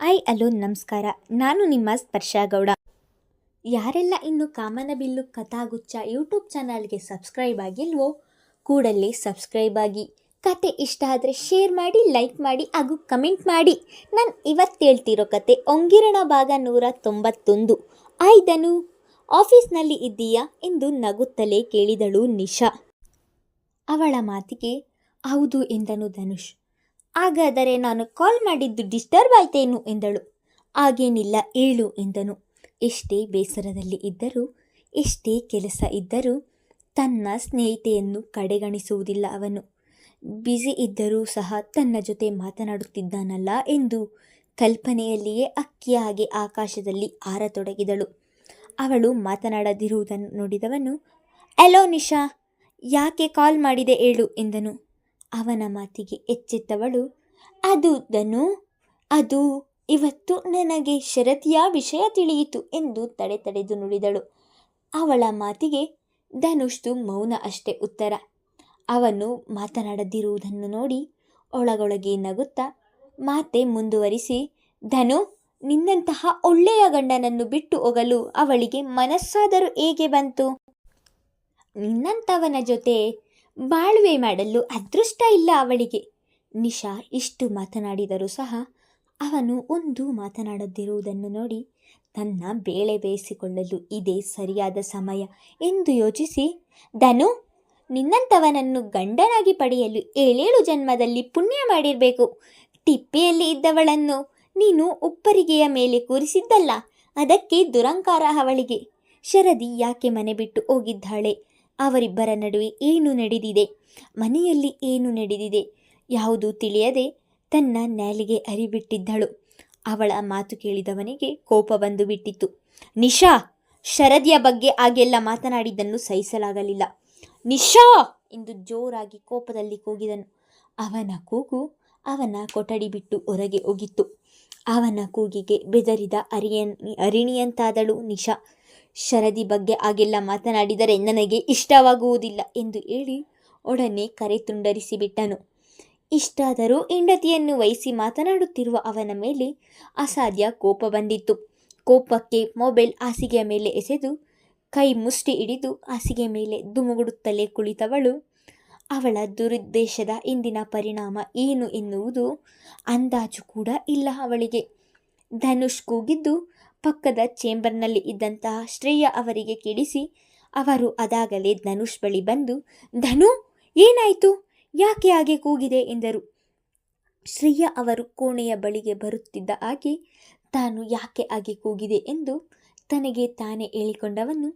Hello ನಮಸ್ಕಾರ. ನಾನು ನಿಮ್ಮ ಸ್ಪರ್ಶ ಗೌಡ. ಯಾರೆಲ್ಲ ಇನ್ನು ಕಾಮನಬಿಲ್ಲು ಕಥಾಗುಚ್ಛ ಯೂಟ್ಯೂಬ್ ಚಾನಲ್ಗೆ ಸಬ್ಸ್ಕ್ರೈಬ್ ಆಗಿಲ್ವೋ ಕೂಡಲೇ ಸಬ್ಸ್ಕ್ರೈಬ್ ಆಗಿ. ಕತೆ ಇಷ್ಟ ಆದರೆ ಶೇರ್ ಮಾಡಿ, ಲೈಕ್ ಮಾಡಿ ಹಾಗೂ ಕಮೆಂಟ್ ಮಾಡಿ. ನಾನು ಇವತ್ತು ಹೇಳ್ತಿರೋ ಕತೆ ಒಂಗಿರಣ ಭಾಗ 191. ಆಯ್ದನು, ಆಫೀಸ್ನಲ್ಲಿ ಇದ್ದೀಯಾ ಎಂದು ನಗುತ್ತಲೇ ಕೇಳಿದಳು ನಿಶಾ. ಅವಳ ಮಾತಿಗೆ ಹೌದು ಎಂದನು ಧನುಷ್. ಹಾಗಾದರೆ ನಾನು ಕಾಲ್ ಮಾಡಿದ್ದು ಡಿಸ್ಟರ್ಬ್ ಆಯ್ತೇನು ಎಂದಳು. ಹಾಗೇನಿಲ್ಲ ಹೇಳು ಎಂದನು. ಎಷ್ಟೇ ಬೇಸರದಲ್ಲಿ ಇದ್ದರೂ, ಎಷ್ಟೇ ಕೆಲಸ ಇದ್ದರೂ ತನ್ನ ಸ್ನೇಹಿತೆಯನ್ನು ಕಡೆಗಣಿಸುವುದಿಲ್ಲ ಅವನು. ಬ್ಯುಸಿ ಇದ್ದರೂ ಸಹ ತನ್ನ ಜೊತೆ ಮಾತನಾಡುತ್ತಿದ್ದಾನಲ್ಲ ಎಂದು ಕಲ್ಪನೆಯಲ್ಲಿಯೇ ಅಕ್ಕಿಯ ಹಾಗೆ ಆಕಾಶದಲ್ಲಿ ಹಾರತೊಡಗಿದಳು. ಅವಳು ಮಾತನಾಡದಿರುವುದನ್ನು ನೋಡಿದವನು, ಹಲೋ ನಿಶಾ, ಯಾಕೆ ಕಾಲ್ ಮಾಡಿದೆ ಹೇಳು ಎಂದನು. ಅವನ ಮಾತಿಗೆ ಎಚ್ಚೆತ್ತವಳು, ಅದು ಧನು, ಅದು ಇವತ್ತು ನನಗೆ ಶರದಿಯ ವಿಷಯ ತಿಳಿಯಿತು ಎಂದು ತಡೆದು ನುಡಿದಳು. ಅವಳ ಮಾತಿಗೆ ಧನುಷ್ದು ಮೌನ ಅಷ್ಟೇ ಉತ್ತರ. ಅವನು ಮಾತನಾಡದಿರುವುದನ್ನು ನೋಡಿ ಒಳಗೊಳಗೆ ನಗುತ್ತಾ ಮಾತೆ ಮುಂದುವರಿಸಿ, ಧನು, ನಿನ್ನಂತಹ ಒಳ್ಳೆಯ ಗಂಡನನ್ನು ಬಿಟ್ಟು ಹೋಗಲು ಅವಳಿಗೆ ಮನಸ್ಸಾದರೂ ಹೇಗೆ ಬಂತು? ನಿನ್ನಂಥವನ ಜೊತೆ ಬಾಳ್ವೆ ಮಾಡಲು ಅದೃಷ್ಟ ಇಲ್ಲ ಅವಳಿಗೆ. ನಿಶಾ ಇಷ್ಟು ಮಾತನಾಡಿದರೂ ಸಹ ಅವನು ಒಂದು ಮಾತನಾಡದಿರುವುದನ್ನು ನೋಡಿ ತನ್ನ ಬೇಳೆ ಬೇಯಿಸಿಕೊಳ್ಳಲು ಇದೇ ಸರಿಯಾದ ಸಮಯ ಎಂದು ಯೋಚಿಸಿ, ಧನು, ನಿನ್ನಂಥವನನ್ನು ಗಂಡನಾಗಿ ಪಡೆಯಲು 7 ಜನ್ಮದಲ್ಲಿ ಪುಣ್ಯ ಮಾಡಿರಬೇಕು. ಟಿಪ್ಪೆಯಲ್ಲಿ ಇದ್ದವಳನ್ನು ನೀನು ಉಪ್ಪರಿಗೆಯ ಮೇಲೆ ಕೂರಿಸಿದ್ದಲ್ಲ, ಅದಕ್ಕೆ ದುರಂಕಾರ ಅವಳಿಗೆ. ಶರದಿ ಯಾಕೆ ಮನೆ ಬಿಟ್ಟು ಹೋಗಿದ್ದಾಳೆ? ಅವರಿಬ್ಬರ ನಡುವೆ ಏನು ನಡೆದಿದೆ? ಮನೆಯಲ್ಲಿ ಏನು ನಡೆದಿದೆ? ಯಾವುದೂ ತಿಳಿಯದೆ ತನ್ನ ನಾಲಿಗೆ ಅರಿಬಿಟ್ಟಿದ್ದಳು. ಅವಳ ಮಾತು ಕೇಳಿದವನಿಗೆ ಕೋಪ ಬಂದು ಬಿಟ್ಟಿತು. ನಿಶಾ, ಶರದಿಯ ಬಗ್ಗೆ ಹಾಗೆಲ್ಲ ಮಾತನಾಡಿದ್ದನ್ನು ಸಹಿಸಲಾಗಲಿಲ್ಲ. ನಿಶಾ ಎಂದು ಜೋರಾಗಿ ಕೋಪದಲ್ಲಿ ಕೂಗಿದನು. ಅವನ ಕೂಗು ಅವನ ಕೊಠಡಿ ಬಿಟ್ಟು ಹೊರಗೆ ಹೋಗಿತ್ತು. ಅವನ ಕೂಗಿಗೆ ಬೆದರಿದ ಅರಿಣಿಯಂತಾದಳು ನಿಶಾ. ಶರದಿ ಬಗ್ಗೆ ಹಾಗೆಲ್ಲ ಮಾತನಾಡಿದರೆ ನನಗೆ ಇಷ್ಟವಾಗುವುದಿಲ್ಲ ಎಂದು ಹೇಳಿ ಒಡನೆ ಕರೆ ತುಂಡರಿಸಿಬಿಟ್ಟನು. ಇಷ್ಟಾದರೂ ಹೆಂಡತಿಯನ್ನು ವಹಿಸಿ ಮಾತನಾಡುತ್ತಿರುವ ಅವನ ಮೇಲೆ ಅಸಾಧ್ಯ ಕೋಪ ಬಂದಿತ್ತು. ಕೋಪಕ್ಕೆ ಮೊಬೈಲ್ ಹಾಸಿಗೆಯ ಮೇಲೆ ಎಸೆದು ಕೈ ಮುಷ್ಟಿ ಹಿಡಿದು ಹಾಸಿಗೆ ಮೇಲೆ ಧುಮುಗುಡುತ್ತಲೇ ಕುಳಿತವಳು. ಅವಳ ದುರುದ್ದೇಶದ ಹಿಂದಿನ ಪರಿಣಾಮ ಏನು ಎನ್ನುವುದು ಅಂದಾಜು ಕೂಡ ಇಲ್ಲ ಅವಳಿಗೆ. ಧನುಷ್ ಕೂಗಿದ್ದು ಪಕ್ಕದ ಚೇಂಬರ್ನಲ್ಲಿ ಇದ್ದಂತಹ ಶ್ರೇಯಾ ಅವರಿಗೆ ಕೇಳಿಸಿ ಅವರು ಅದಾಗಲೇ ಧನುಷ್ ಬಳಿ ಬಂದು, ಧನು, ಏನಾಯಿತು? ಯಾಕೆ ಹಾಗೆ ಕೂಗಿದೆ ಎಂದರು. ಶ್ರೇಯಾ ಅವರು ಕೋಣೆಯ ಬಳಿಗೆ ಬರುತ್ತಿದ್ದ ಹಾಗೆ ತಾನು ಯಾಕೆ ಹಾಗೆ ಕೂಗಿದೆ ಎಂದು ತನಗೆ ತಾನೇ ಹೇಳಿಕೊಂಡವನು,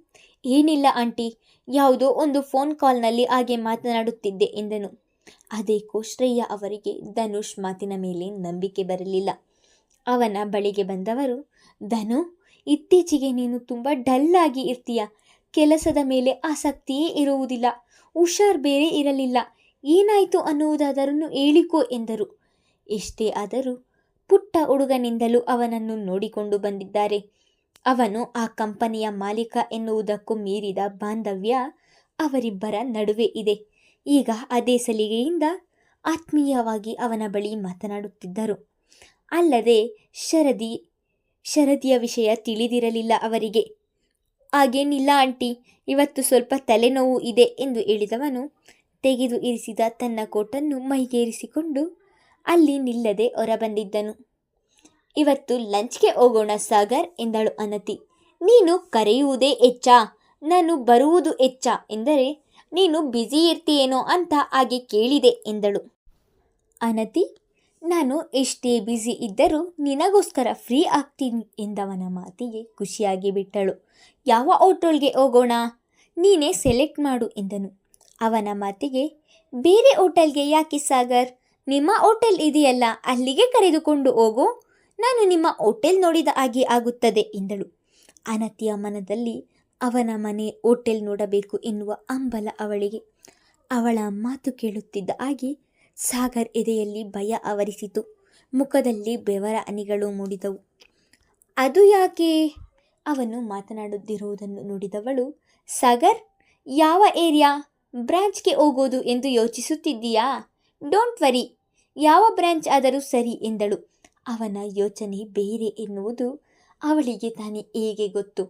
ಏನಿಲ್ಲ ಆಂಟಿ, ಯಾವುದೋ ಒಂದು ಫೋನ್ ಕಾಲ್ನಲ್ಲಿ ಹಾಗೆ ಮಾತನಾಡುತ್ತಿದ್ದೆ ಎಂದನು. ಅದೇಕೋ ಶ್ರೇಯಾ ಅವರಿಗೆ ಧನುಷ್ ಮಾತಿನ ಮೇಲೆ ನಂಬಿಕೆ ಬರಲಿಲ್ಲ. ಅವನ ಬಳಿಗೆ ಬಂದವರು, ಧನು, ಇತ್ತೀಚೆಗೆ ನೀನು ತುಂಬ ಡಲ್ ಆಗಿ ಇರ್ತೀಯ. ಕೆಲಸದ ಮೇಲೆ ಆಸಕ್ತಿಯೇ ಇರುವುದಿಲ್ಲ. ಹುಷಾರ್ ಬೇರೆ ಇರಲಿಲ್ಲ. ಏನಾಯಿತು ಅನ್ನುವುದಾದರೂ ಹೇಳಿಕೋ ಎಂದರು. ಎಷ್ಟೇ ಆದರೂ ಪುಟ್ಟ ಹುಡುಗನಿಂದಲೂ ಅವನನ್ನು ನೋಡಿಕೊಂಡು ಬಂದಿದ್ದಾರೆ. ಅವನು ಆ ಕಂಪನಿಯ ಮಾಲೀಕ ಎನ್ನುವುದಕ್ಕೂ ಮೀರಿದ ಬಾಂಧವ್ಯ ಅವರಿಬ್ಬರ ನಡುವೆ ಇದೆ. ಈಗ ಅದೇ ಸಲಿಗೆಯಿಂದ ಆತ್ಮೀಯವಾಗಿ ಅವನ ಬಳಿ ಮಾತನಾಡುತ್ತಿದ್ದರು. ಅಲ್ಲದೆ ಶರದಿಯ ವಿಷಯ ತಿಳಿದಿರಲಿಲ್ಲ ಅವರಿಗೆ. ಹಾಗೇನಿಲ್ಲ ಆಂಟಿ, ಇವತ್ತು ಸ್ವಲ್ಪ ತಲೆನೋವು ಇದೆ ಎಂದು ಹೇಳಿದವನು ತೆಗೆದು ಇರಿಸಿದ ತನ್ನ ಕೋಟನ್ನು ಮೈಗೇರಿಸಿಕೊಂಡು ಅಲ್ಲಿ ನಿಲ್ಲದೆ ಹೊರಬಂದಿದ್ದನು. ಇವತ್ತು ಲಂಚ್ಗೆ ಹೋಗೋಣ ಸಾಗರ್ ಎಂದಳು ಅನತಿ. ನೀನು ಕರೆಯುವುದೇ ಹೆಚ್ಚಾ, ನಾನು ಬರುವುದು ಹೆಚ್ಚಾ ಎಂದರೆ ನೀನು ಬ್ಯುಸಿ ಇರ್ತೀಯೇನೋ ಅಂತ ಹಾಗೆ ಕೇಳಿದೆ ಎಂದಳು. ಅನತಿ, ನಾನು ಎಷ್ಟೇ ಬ್ಯುಸಿ ಇದ್ದರೂ ನಿನಗೋಸ್ಕರ ಫ್ರೀ ಆಗ್ತೀನಿ ಎಂದವನ ಮಾತಿಗೆ ಖುಷಿಯಾಗಿ ಬಿಟ್ಟಳು. ಯಾವ ಹೋಟೆಲ್ಗೆ ಹೋಗೋಣ? ನೀನೇ ಸೆಲೆಕ್ಟ್ ಮಾಡು ಎಂದನು. ಅವನ ಮಾತಿಗೆ, ಬೇರೆ ಹೋಟೆಲ್ಗೆ ಯಾಕೆ ಸಾಗರ್? ನಿಮ್ಮ ಹೋಟೆಲ್ ಇದೆಯಲ್ಲ, ಅಲ್ಲಿಗೆ ಕರೆದುಕೊಂಡು ಹೋಗು. ನಾನು ನಿಮ್ಮ ಹೋಟೆಲ್ ನೋಡಿದ ಹಾಗೆ ಆಗುತ್ತದೆ ಎಂದಳು. ಅನತಿಯ ಮನದಲ್ಲಿ ಅವನ ಮನೆ ಹೋಟೆಲ್ ನೋಡಬೇಕು ಎನ್ನುವ ಹಂಬಲ ಅವಳಿಗೆ. ಅವಳ ಮಾತು ಕೇಳುತ್ತಿದ್ದ ಹಾಗೆ ಸಾಗರ್ ಎದೆಯಲ್ಲಿ ಭಯ ಆವರಿಸಿತು. ಮುಖದಲ್ಲಿ ಬೆವರ ಹನಿಗಳು ಮೂಡಿದವು. ಅದು ಯಾಕೆ? ಅವನು ಮಾತನಾಡುತ್ತಿರುವುದನ್ನು ನೋಡಿದವಳು, ಸಾಗರ್, ಯಾವ ಏರಿಯಾ ಬ್ರಾಂಚ್ಗೆ ಹೋಗೋದು ಎಂದು ಯೋಚಿಸುತ್ತಿದ್ದೀಯಾ? ಡೋಂಟ್ ವರಿ, ಯಾವ ಬ್ರಾಂಚ್ ಆದರೂ ಸರಿ ಎಂದಳು. ಅವನ ಯೋಚನೆ ಬೇರೆ ಎನ್ನುವುದು ಅವಳಿಗೆ ತಾನೇ ಹೇಗೆ ಗೊತ್ತು?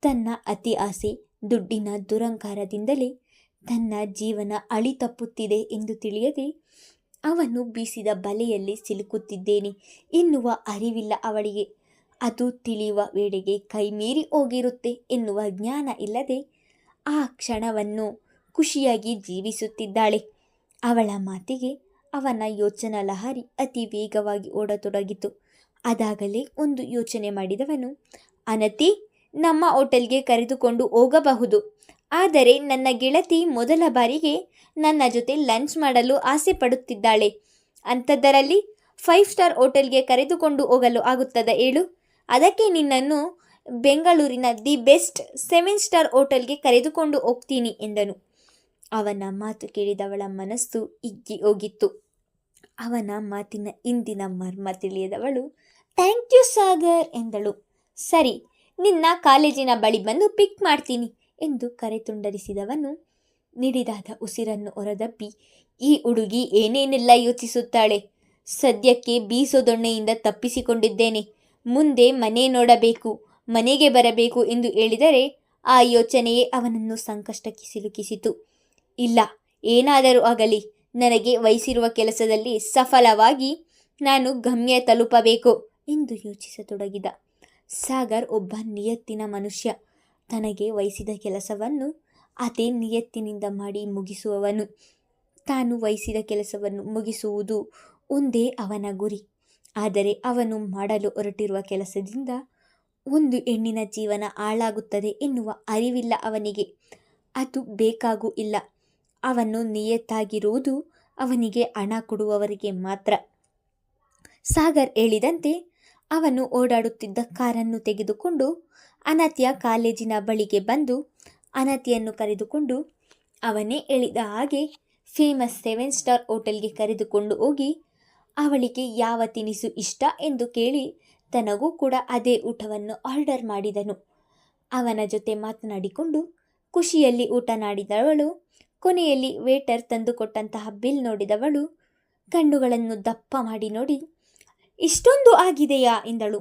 ತನ್ನ ಅತಿ ಆಸೆ, ದುಡ್ಡಿನ ದುರಂಕಾರದಿಂದಲೇ ತನ್ನ ಜೀವನ ಅಳಿತಪ್ಪುತ್ತಿದೆ ಎಂದು ತಿಳಿಯದೆ ಅವನು ಬೀಸಿದ ಬಲೆಯಲ್ಲಿ ಸಿಲುಕುತ್ತಿದ್ದೇನೆ ಎನ್ನುವ ಅರಿವಿಲ್ಲ ಅವಳಿಗೆ. ಅದು ತಿಳಿಯುವ ವೇಳೆಗೆ ಕೈಮೀರಿ ಹೋಗಿರುತ್ತೆ ಎನ್ನುವ ಜ್ಞಾನ ಇಲ್ಲದೆ ಆ ಕ್ಷಣವನ್ನು ಖುಷಿಯಾಗಿ ಜೀವಿಸುತ್ತಿದ್ದಾಳೆ. ಅವಳ ಮಾತಿಗೆ ಅವನ ಯೋಚನಾ ಲಹರಿ ಅತಿ ವೇಗವಾಗಿ ಓಡತೊಡಗಿತು. ಅದಾಗಲೇ ಒಂದು ಯೋಚನೆ ಮಾಡಿದವನು, ಅನತಿ, ನಮ್ಮ ಹೋಟೆಲ್ಗೆ ಕರೆದುಕೊಂಡು ಹೋಗಬಹುದು, ಆದರೆ ನನ್ನ ಗೆಳತಿ ಮೊದಲ ಬಾರಿಗೆ ನನ್ನ ಜೊತೆ ಲಂಚ್ ಮಾಡಲು ಆಸೆ ಪಡುತ್ತಿದ್ದಾಳೆ. ಅಂಥದ್ದರಲ್ಲಿ 5 ಸ್ಟಾರ್ ಹೋಟೆಲ್ಗೆ ಕರೆದುಕೊಂಡು ಹೋಗಲು ಆಗುತ್ತದೆ ಹೇಳು? ಅದಕ್ಕೆ ನಿನ್ನನ್ನು ಬೆಂಗಳೂರಿನ ದಿ ಬೆಸ್ಟ್ 7 ಸ್ಟಾರ್ ಹೋಟೆಲ್ಗೆ ಕರೆದುಕೊಂಡು ಹೋಗ್ತೀನಿ ಎಂದನು. ಅವನ ಮಾತು ಕೇಳಿದವಳ ಮನಸ್ಸು ಹಿಗ್ಗಿ ಹೋಗಿತ್ತು. ಅವನ ಮಾತಿನ ಹಿಂದಿನ ಮರ್ಮ ತಿಳಿಯದವಳು ಥ್ಯಾಂಕ್ ಯು ಸಾಗರ್ ಎಂದಳು. ಸರಿ, ನಿನ್ನ ಕಾಲೇಜಿನ ಬಳಿ ಬಂದು ಪಿಕ್ ಮಾಡ್ತೀನಿ ಎಂದು ಕರೆ ತುಂಡರಿಸಿದವನು ನಿಡಿದಾದ ಉಸಿರನ್ನು ಹೊರದಬ್ಬಿ, ಈ ಹುಡುಗಿ ಏನೇನೆಲ್ಲ ಯೋಚಿಸುತ್ತಾಳೆ. ಸದ್ಯಕ್ಕೆ ಬೀಸೋ ದೊಣ್ಣೆಯಿಂದ ತಪ್ಪಿಸಿಕೊಂಡಿದ್ದೇನೆ. ಮುಂದೆ ಮನೆ ನೋಡಬೇಕು, ಮನೆಗೆ ಬರಬೇಕು ಎಂದು ಹೇಳಿದರೆ ಆ ಯೋಚನೆಯೇ ಅವನನ್ನು ಸಂಕಷ್ಟಕ್ಕೆ ಸಿಲುಕಿಸಿತು. ಇಲ್ಲ, ಏನಾದರೂ ಆಗಲಿ, ನನಗೆ ವಹಿಸಿರುವ ಕೆಲಸದಲ್ಲಿ ಸಫಲವಾಗಿ ನಾನು ಗಮ್ಯ ತಲುಪಬೇಕು ಎಂದು ಯೋಚಿಸತೊಡಗಿದ. ಸಾಗರ್ ಒಬ್ಬ ನಿಯತ್ತಿನ ಮನುಷ್ಯ. ತನಗೆ ವಹಿಸಿದ ಕೆಲಸವನ್ನು ಅದೇ ನಿಯತ್ತಿನಿಂದ ಮಾಡಿ ಮುಗಿಸುವವನು. ತಾನು ವಹಿಸಿದ ಕೆಲಸವನ್ನು ಮುಗಿಸುವುದು ಒಂದೇ ಅವನ ಗುರಿ. ಆದರೆ ಅವನು ಮಾಡಲು ಹೊರಟಿರುವ ಕೆಲಸದಿಂದ ಒಂದು ಹೆಣ್ಣಿನ ಜೀವನ ಹಾಳಾಗುತ್ತದೆ ಎನ್ನುವ ಅರಿವಿಲ್ಲ ಅವನಿಗೆ. ಅದು ಬೇಕಾಗೂ ಇಲ್ಲ. ಅವನು ನಿಯತ್ತಾಗಿರುವುದು ಅವನಿಗೆ ಹಣ ಕೊಡುವವರಿಗೆ ಮಾತ್ರ. ಸಾಗರ್ ಹೇಳಿದಂತೆ ಅವನು ಓಡಾಡುತ್ತಿದ್ದ ಕಾರನ್ನು ತೆಗೆದುಕೊಂಡು ಅನತಿಯ ಕಾಲೇಜಿನ ಬಳಿಗೆ ಬಂದು ಅನತಿಯನ್ನು ಕರೆದುಕೊಂಡು ಅವನೇ ಹೇಳಿದ ಹಾಗೆ ಫೇಮಸ್ 7 ಸ್ಟಾರ್ ಹೋಟೆಲ್ಗೆ ಕರೆದುಕೊಂಡು ಹೋಗಿ ಅವಳಿಗೆ ಯಾವ ತಿನಿಸು ಇಷ್ಟ ಎಂದು ಕೇಳಿ ತನಗೂ ಕೂಡ ಅದೇ ಊಟವನ್ನು ಆರ್ಡರ್ ಮಾಡಿದನು. ಅವನ ಜೊತೆ ಮಾತನಾಡಿಕೊಂಡು ಖುಷಿಯಲ್ಲಿ ಊಟ ಮಾಡಿದವಳು ಕೊನೆಯಲ್ಲಿ ವೇಟರ್ ತಂದುಕೊಟ್ಟಂತಹ ಬಿಲ್ ನೋಡಿದವಳು ಕಣ್ಣುಗಳನ್ನು ದಪ್ಪ ಮಾಡಿ ನೋಡಿ, ಇಷ್ಟೊಂದು ಆಗಿದೆಯಾ ಎಂದಳು.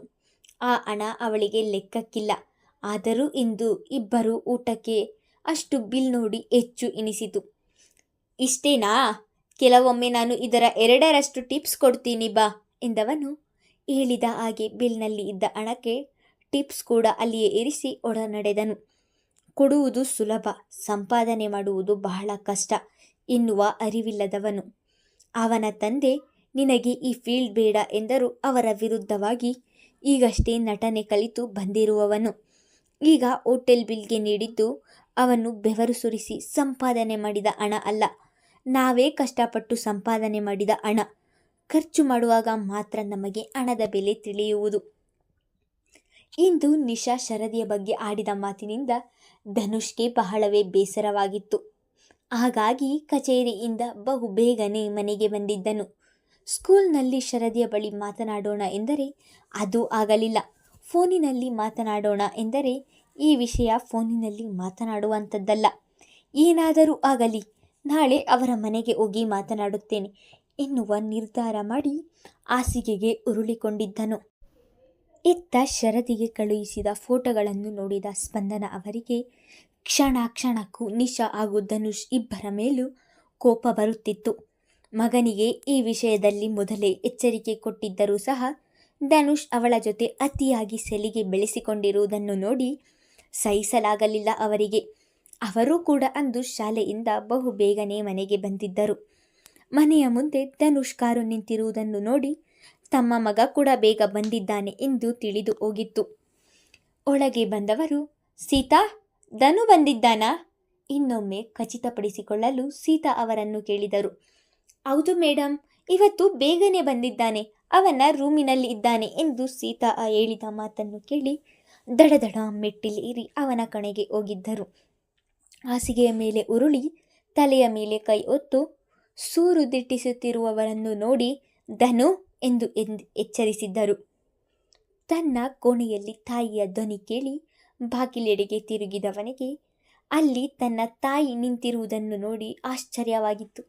ಆ ಹಣ ಅವಳಿಗೆ ಲೆಕ್ಕಕ್ಕಿಲ್ಲ. ಆದರೂ ಇಂದು ಇಬ್ಬರು ಊಟಕ್ಕೆ ಅಷ್ಟು ಬಿಲ್ ನೋಡಿ ಹೆಚ್ಚು ಎನಿಸಿತು. ಇಷ್ಟೇನಾ? ಕೆಲವೊಮ್ಮೆ ನಾನು ಇದರ 2ರಷ್ಟು ಟಿಪ್ಸ್ ಕೊಡ್ತೀನಿ ಬಾ ಎಂದವನು ಹೇಳಿದ ಹಾಗೆ ಬಿಲ್ನಲ್ಲಿ ಇದ್ದ ಹಣಕ್ಕೆ ಟಿಪ್ಸ್ ಕೂಡ ಅಲ್ಲಿಯೇ ಇರಿಸಿ ನಡೆದನು. ಕೊಡುವುದು ಸುಲಭ, ಸಂಪಾದನೆ ಮಾಡುವುದು ಬಹಳ ಕಷ್ಟ ಎನ್ನುವ ಅರಿವಿಲ್ಲದವನು. ಅವನ ತಂದೆ ನಿನಗೆ ಈ ಫೀಲ್ಡ್ ಬೇಡ ಎಂದರೂ ಅವರ ವಿರುದ್ಧವಾಗಿ ಈಗಷ್ಟೇ ನಟನೆ ಕಲಿತು ಬಂದಿರುವವನು. ಈಗ ಹೋಟೆಲ್ ಬಿಲ್ಗೆ ನೀಡಿದ್ದು ಅವನು ಬೆವರು ಸುರಿಸಿ ಸಂಪಾದನೆ ಮಾಡಿದ ಹಣ ಅಲ್ಲ, ನಾವೇ ಕಷ್ಟಪಟ್ಟು ಸಂಪಾದನೆ ಮಾಡಿದ ಹಣ. ಖರ್ಚು ಮಾಡುವಾಗ ಮಾತ್ರ ನಮಗೆ ಹಣದ ಬೆಲೆ ತಿಳಿಯುವುದು. ಇಂದು ನಿಶಾ ಶರದಿಯ ಬಗ್ಗೆ ಆಡಿದ ಮಾತಿನಿಂದ ಧನುಷ್ಗೆ ಬಹಳವೇ ಬೇಸರವಾಗಿತ್ತು. ಹಾಗಾಗಿ ಕಚೇರಿಯಿಂದ ಬಹು ಬೇಗನೆ ಮನೆಗೆ ಬಂದಿದ್ದನು. ಸ್ಕೂಲ್ನಲ್ಲಿ ಶರದಿಯ ಬಳಿ ಮಾತನಾಡೋಣ ಎಂದರೆ ಅದು ಆಗಲಿಲ್ಲ. ಫೋನಿನಲ್ಲಿ ಮಾತನಾಡೋಣ ಎಂದರೆ ಈ ವಿಷಯ ಫೋನಿನಲ್ಲಿ ಮಾತನಾಡುವಂಥದ್ದಲ್ಲ. ಏನಾದರೂ ಆಗಲಿ, ನಾಳೆ ಅವರ ಮನೆಗೆ ಹೋಗಿ ಮಾತನಾಡುತ್ತೇನೆ ಎನ್ನುವ ನಿರ್ಧಾರ ಮಾಡಿ ಹಾಸಿಗೆಗೆ ಉರುಳಿಕೊಂಡಿದ್ದನು. ಇತ್ತ ಶರದಿಗೆ ಕಳುಹಿಸಿದ ಫೋಟೋಗಳನ್ನು ನೋಡಿದ ಸ್ಪಂದನ ಅವರಿಗೆ ಕ್ಷಣ ಕ್ಷಣಕ್ಕೂ ನಿಶಾ ಹಾಗೂ ಧನುಷ್ ಇಬ್ಬರ ಮೇಲೂ ಕೋಪ ಬರುತ್ತಿತ್ತು. ಮಗನಿಗೆ ಈ ವಿಷಯದಲ್ಲಿ ಮೊದಲೇ ಎಚ್ಚರಿಕೆ ಕೊಟ್ಟಿದ್ದರೂ ಸಹ ಧನುಷ್ ಅವಳ ಜೊತೆ ಅತಿಯಾಗಿ ಸಲಿಗೆ ಬೆಳೆಸಿಕೊಂಡಿರುವುದನ್ನು ನೋಡಿ ಸಹಿಸಲಾಗಲಿಲ್ಲ ಅವರಿಗೆ. ಅವರೂ ಕೂಡ ಅಂದು ಶಾಲೆಯಿಂದ ಬಹು ಬೇಗನೆ ಮನೆಗೆ ಬಂದಿದ್ದರು. ಮನೆಯ ಮುಂದೆ ಧನುಷ್ ಕಾರು ನಿಂತಿರುವುದನ್ನು ನೋಡಿ ತಮ್ಮ ಮಗ ಕೂಡ ಬೇಗ ಬಂದಿದ್ದಾನೆ ಎಂದು ತಿಳಿದು ಹೋಗಿತ್ತು. ಒಳಗೆ ಬಂದವರು, ಸೀತಾ, ಧನು ಬಂದಿದ್ದಾನಾ? ಇನ್ನೊಮ್ಮೆ ಖಚಿತಪಡಿಸಿಕೊಳ್ಳಲು ಸೀತಾ ಅವರನ್ನು ಕೇಳಿದರು. ಹೌದು ಮೇಡಮ್, ಇವತ್ತು ಬೇಗನೆ ಬಂದಿದ್ದಾನೆ, ಅವನ ರೂಮಿನಲ್ಲಿ ಇದ್ದಾನೆ ಎಂದು ಸೀತಾ ಹೇಳಿದ ಮಾತನ್ನು ಕೇಳಿ ದಡದಡ ಮೆಟ್ಟಿಲೇರಿ ಅವನ ಕಣೆಗೆ ಹೋಗಿದ್ದರು. ಹಾಸಿಗೆಯ ಮೇಲೆ ಉರುಳಿ ತಲೆಯ ಮೇಲೆ ಕೈ ಹೊತ್ತು ಸೂರು ದಿಟ್ಟಿಸುತ್ತಿರುವವರನ್ನು ನೋಡಿ ಧನು ಎಂದು ಎಚ್ಚರಿಸಿದ್ದರು. ತನ್ನ ಕೋಣೆಯಲ್ಲಿ ತಾಯಿಯ ಧ್ವನಿ ಕೇಳಿ ಬಾಗಿಲೆಡೆಗೆ ತಿರುಗಿದವನಿಗೆ ಅಲ್ಲಿ ತನ್ನ ತಾಯಿ ನಿಂತಿರುವುದನ್ನು ನೋಡಿ ಆಶ್ಚರ್ಯವಾಗಿತ್ತು.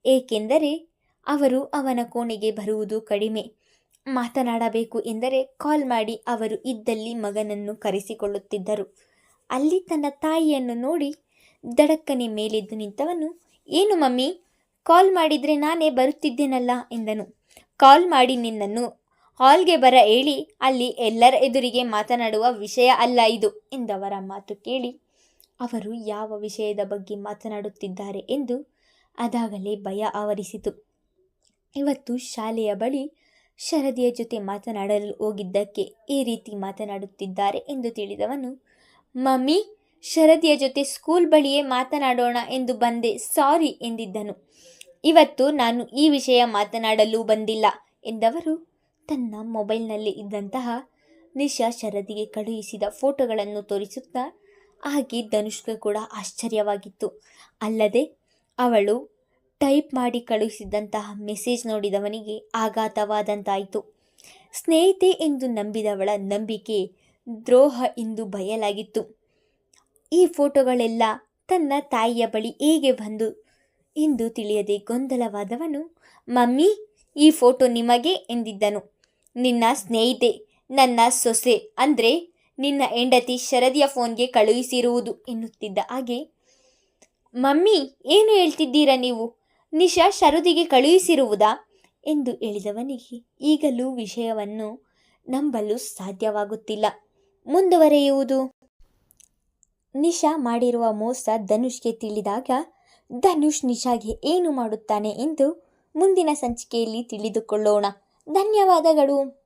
ಏಕೆಂದರೆ ಅವರು ಅವನ ಕೋಣೆಗೆ ಬರುವುದು ಕಡಿಮೆ. ಮಾತನಾಡಬೇಕು ಎಂದರೆ ಕಾಲ್ ಮಾಡಿ ಅವರು ಇದ್ದಲ್ಲಿ ಮಗನನ್ನು ಕರೆಸಿಕೊಳ್ಳುತ್ತಿದ್ದರು. ಅಲ್ಲಿ ತನ್ನ ತಾಯಿಯನ್ನು ನೋಡಿ ದಡಕ್ಕನೆ ಮೇಲೆದ್ದು ನಿಂತವನು, ಏನು ಮಮ್ಮಿ, ಕಾಲ್ ಮಾಡಿದರೆ ನಾನೇ ಬರುತ್ತಿದ್ದೇನಲ್ಲ ಎಂದನು. ಕಾಲ್ ಮಾಡಿ ನಿನ್ನನ್ನು ಹಾಲ್ಗೆ ಬರ ಹೇಳಿ ಅಲ್ಲಿ ಎಲ್ಲರ ಎದುರಿಗೆ ಮಾತನಾಡುವ ವಿಷಯ ಅಲ್ಲ ಇದು ಎಂದವರ ಮಾತು ಕೇಳಿ ಅವರು ಯಾವ ವಿಷಯದ ಬಗ್ಗೆ ಮಾತನಾಡುತ್ತಿದ್ದಾರೆ ಎಂದು ಅದಾಗಲೇ ಭಯ ಆವರಿಸಿತು. ಇವತ್ತು ಶಾಲೆಯ ಬಳಿ ಶರದಿಯ ಜೊತೆ ಮಾತನಾಡಲು ಹೋಗಿದ್ದಕ್ಕೆ ಈ ರೀತಿ ಮಾತನಾಡುತ್ತಿದ್ದಾರೆ ಎಂದು ತಿಳಿದವನು, ಮಮ್ಮಿ, ಶರದಿಯ ಜೊತೆ ಸ್ಕೂಲ್ ಬಳಿಯೇ ಮಾತನಾಡೋಣ ಎಂದು ಬಂದೆ, ಸಾರಿ ಎಂದಿದ್ದನು. ಇವತ್ತು ನಾನು ಈ ವಿಷಯ ಮಾತನಾಡಲು ಬಂದಿಲ್ಲ ಎಂದವರು ತನ್ನ ಮೊಬೈಲ್ನಲ್ಲಿ ಇದ್ದಂತಹ ನಿಶಾ ಶರದಿಗೆ ಕಳುಹಿಸಿದ ಫೋಟೋಗಳನ್ನು ತೋರಿಸುತ್ತಾ, ಹಾಗೆ ಧನುಷ್ಗೆ ಕೂಡ ಆಶ್ಚರ್ಯವಾಗಿತ್ತು. ಅಲ್ಲದೆ ಅವಳು ಟೈಪ್ ಮಾಡಿ ಕಳುಹಿಸಿದಂತಹ ಮೆಸೇಜ್ ನೋಡಿದವನಿಗೆ ಆಘಾತವಾದಂತಾಯಿತು. ಸ್ನೇಹಿತೆ ಎಂದು ನಂಬಿದವಳ ನಂಬಿಕೆ ದ್ರೋಹ ಎಂದು ಬಯಲಾಗಿತ್ತು. ಈ ಫೋಟೋಗಳೆಲ್ಲ ತನ್ನ ತಾಯಿಯ ಬಳಿ ಹೇಗೆ ಬಂದು ಎಂದು ತಿಳಿಯದೆ ಗೊಂದಲವಾದವನು, ಮಮ್ಮಿ, ಈ ಫೋಟೋ ನಿಮಗೆ ಎಂದಿದ್ದನು. ನಿನ್ನ ಸ್ನೇಹಿತೆ, ನನ್ನ ಸೊಸೆ ಅಂದರೆ ನಿನ್ನ ಹೆಂಡತಿ ಶರದಿಯ ಫೋನ್ಗೆ ಕಳುಹಿಸಿರುವುದು ಎನ್ನುತ್ತಿದ್ದ ಹಾಗೆ, ಮಮ್ಮಿ, ಏನು ಹೇಳ್ತಿದ್ದೀರಾ ನೀವು, ನಿಶಾ ಶರದಿಗೆ ಕಳುಹಿಸಿರುವುದಾ ಎಂದು ಹೇಳಿದವನಿಗೆ ಈಗಲೂ ವಿಷಯವನ್ನು ನಂಬಲು ಸಾಧ್ಯವಾಗುತ್ತಿಲ್ಲ. ಮುಂದುವರೆಯುವುದು. ನಿಶಾ ಮಾಡಿರುವ ಮೋಸ ಧನುಷ್ಗೆ ತಿಳಿದಾಗ ಧನುಷ್ ನಿಶಾಗೆ ಏನು ಮಾಡುತ್ತಾನೆ ಎಂದು ಮುಂದಿನ ಸಂಚಿಕೆಯಲ್ಲಿ ತಿಳಿದುಕೊಳ್ಳೋಣ. ಧನ್ಯವಾದಗಳು.